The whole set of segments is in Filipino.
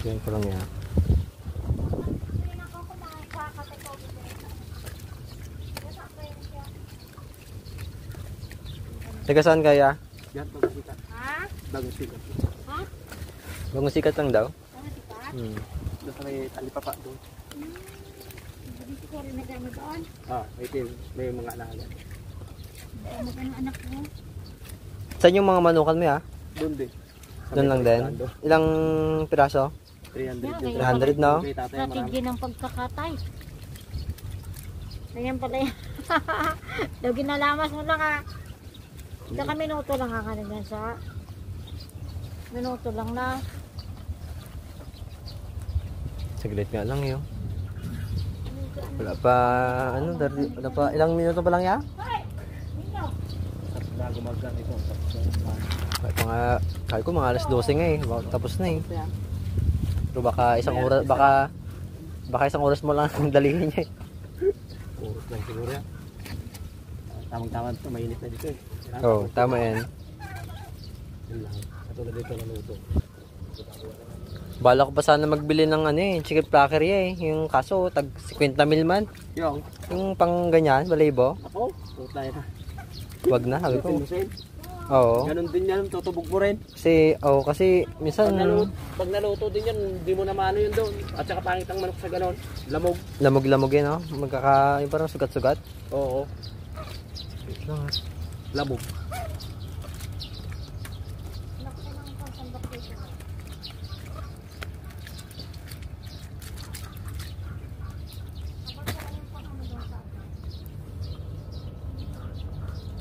Yan ko lang yan. Taga saan kaya? Yan, bagong sikat. Ha? Bagong sikat. Ha? Bagong sikat lang daw. Ano sikat? Doon sa may talipapa doon. Hindi ko rin nagano doon. May mga alaga. Ano ka ng anak mo? Saan yung mga manukan mo ya? Doon din. Doon lang din? Ilang piraso? 300. 300 no? Strategy ng pagkakatay. Ganyan pala yan. Daw ginalamas mo lang ha. Saka minuto lang ha kanina sa. Minuto lang na. Saglit nga lang yun. Wala pa, wala pa, ilang minuto pa lang ya? Bago mag-gun ito. Kaya ko mga alas 12 nga eh. Tapos na eh. Pero baka isang oras, baka isang oras mo lang ang dalihin niya eh. Oras lang siguro yan. Tamang-tama ito, mainit na dito eh. Oo, tama yan. Yun lang. Katulad dito na luto. Bala ko pa sana magbili ng chicken plackery eh. Yung kaso, tag 50 mil man. Yung pang ganyan, balibo. Ako? Puta yun ha. Wag na, sabi ko. Pinusin. Oo. Ganun din yan, tutubog mo rin. Kasi minsan... Pag naluto din yan, hindi mo na maano yun doon. At saka pangit ang manok sa ganon. Lamog. Lamog-lamog yun, no? Yung parang sugat-sugat. Oo. Wait lang ha. Lamog.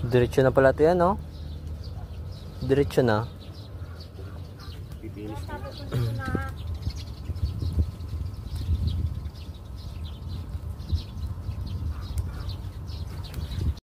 Diretso na pala ito yan, no? Diretso na. Pipinis.